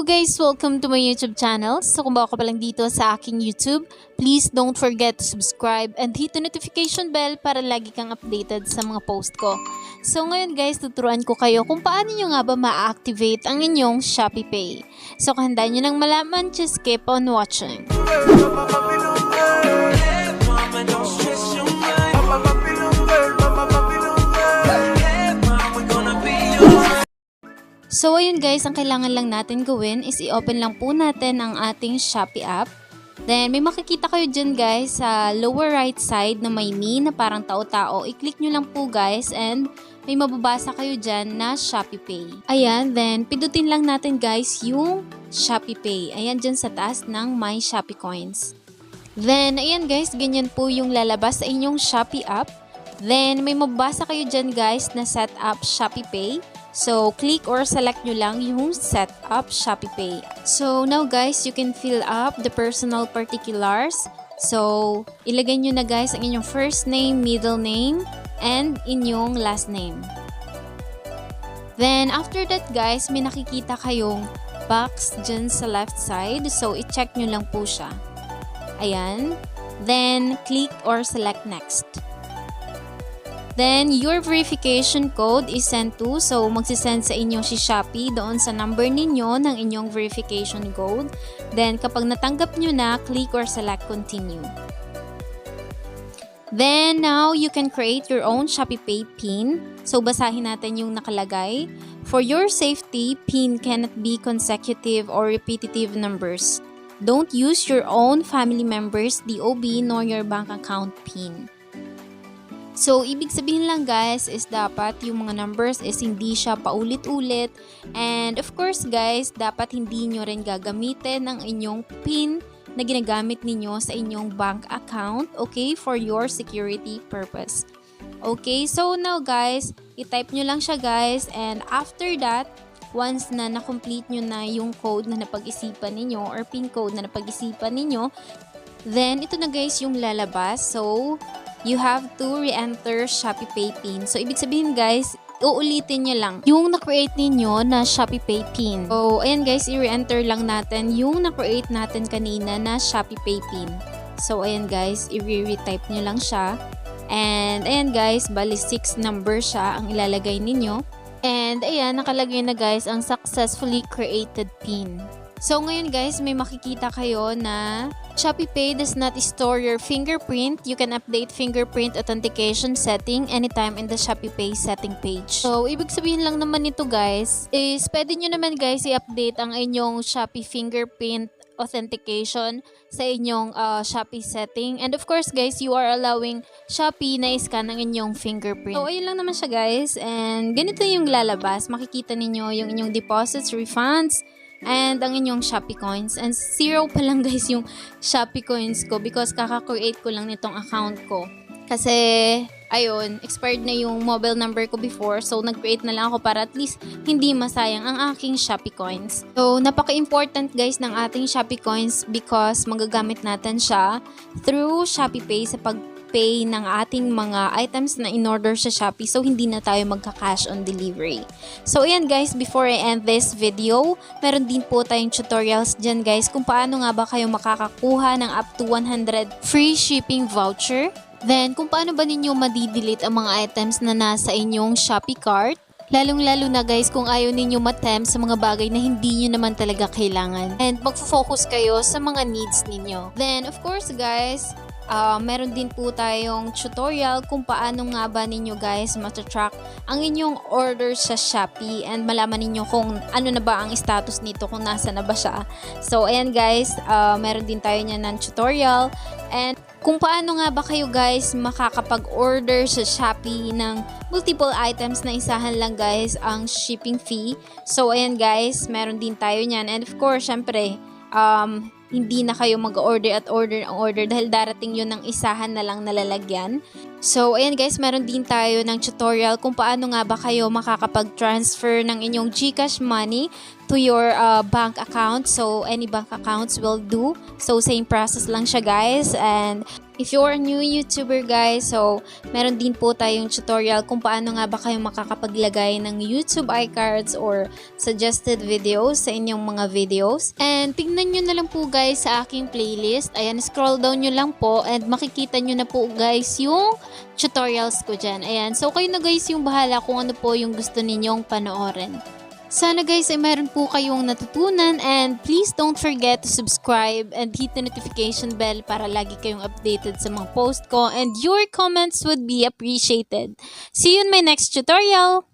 Hello guys! Welcome to my YouTube channel. So kung bago ka pa lang dito sa aking YouTube, please don't forget to subscribe and hit the notification bell para lagi kang updated sa mga post ko. So ngayon guys, tuturuan ko kayo kung paano nyo nga ba ma-activate ang inyong Shopee Pay. So kung handa nyo nang malaman, just keep on watching. So ayun guys, ang kailangan lang natin gawin is i-open lang po natin ang ating Shopee app. Then may makikita kayo dyan guys sa lower right side na may me na parang tao-tao. I-click nyo lang po guys and may mababasa kayo dyan na Shopee Pay. Ayan, then pindutin lang natin guys yung Shopee Pay. Ayan dyan sa taas ng My Shopee Coins. Then ayan guys, ganyan po yung lalabas sa inyong Shopee app. Then may mababasa kayo dyan guys na set up Shopee Pay. So, click or select nyo lang yung set up Shopee Pay. So, now guys, you can fill up the personal particulars. So, ilagay nyo na guys ang inyong first name, middle name, and inyong last name. Then, after that guys, may nakikita kayong box dyan sa left side. So, i-check nyo lang po siya. Ayan. Then, click or select next. Then, your verification code is sent to. So, magsisend sa inyo si Shopee doon sa number ninyo ng inyong verification code. Then, kapag natanggap nyo na, click or select continue. Then, now you can create your own Shopee Pay PIN. So, basahin natin yung nakalagay. For your safety, PIN cannot be consecutive or repetitive numbers. Don't use your own family members' DOB nor your bank account PIN. So, ibig sabihin lang guys is dapat yung mga numbers is hindi siya paulit-ulit. And of course guys, dapat hindi nyo rin gagamitin ang inyong PIN na ginagamit ninyo sa inyong bank account, okay, for your security purpose. Okay, so now guys, i-type nyo lang siya guys, and after that, once na na-complete nyo na yung code na napag-isipan ninyo or PIN code na napag-isipan ninyo, then ito na guys yung lalabas. So, you have to re-enter Shopee Pay PIN. So, ibig sabihin guys, uulitin nyo lang yung na-create ninyo na Shopee Pay PIN. So, ayan guys, i-re-enter lang natin yung na-create natin kanina na Shopee Pay PIN. So, ayan guys, i-re-retype nyo lang siya. And, ayan guys, bali 6 number siya ang ilalagay ninyo. And, ayan, nakalagay na guys ang successfully created PIN. So, ngayon guys, may makikita kayo na Shopee Pay does not store your fingerprint. You can update fingerprint authentication setting anytime in the Shopee Pay setting page. So, ibig sabihin lang naman nito guys, is pwede nyo naman guys i-update ang inyong Shopee fingerprint authentication sa inyong Shopee setting. And of course guys, you are allowing Shopee na i-scan ang inyong fingerprint. So, ayun lang naman siya guys. And ganito yung lalabas. Makikita ninyo yung inyong deposits, refunds, and ang inyong Shopee coins. And 0 pa lang guys yung Shopee coins ko because kaka-create ko lang nitong account ko. Kasi, ayun, expired na yung mobile number ko before. So, nag-create na lang ako para at least hindi masayang ang aking Shopee coins. So, napaka-important guys ng ating Shopee coins because magagamit natin siya through Shopee Pay sa pay ng ating mga items na in-order sa Shopee, so hindi na tayo magka-cash on delivery. So ayan guys, before I end this video, meron din po tayong tutorials dyan guys kung paano nga ba kayo makakakuha ng up to 100 free shipping voucher. Then kung paano ba ninyo madidelete ang mga items na nasa inyong Shopee cart. Lalong-lalo na guys kung ayaw ninyo ma-tempt sa mga bagay na hindi nyo naman talaga kailangan. And mag-focus kayo sa mga needs ninyo. Then of course guys, meron din po tayong tutorial kung paano nga ba ninyo guys matatrack ang inyong order sa Shopee and malaman ninyo kung ano na ba ang status nito, kung nasa na ba siya. So ayan guys, meron din tayo niyan ng tutorial and kung paano nga ba kayo guys makakapag-order sa Shopee ng multiple items na isahan lang guys ang shipping fee. So ayan guys, meron din tayo niyan, and of course syempre hindi na kayo mag-order at order dahil darating yun ng isahan na lang nalalagyan. So, ayan guys, meron din tayo ng tutorial kung paano nga ba kayo makakapag-transfer ng inyong GCash money to your bank account. So, any bank accounts will do. So, same process lang siya guys. And If you're a new YouTuber guys, so meron din po tayong tutorial kung paano nga ba kayo makakapaglagay ng YouTube iCards or suggested videos sa inyong mga videos. And tingnan nyo na lang po guys sa aking playlist. Ayan, scroll down nyo lang po and makikita nyo na po guys yung tutorials ko dyan. Ayan, so kayo na guys yung bahala kung ano po yung gusto ninyong panoorin. Sana guys ay meron po kayong natutunan and please don't forget to subscribe and hit the notification bell para lagi kayong updated sa mga post ko and your comments would be appreciated. See you in my next tutorial!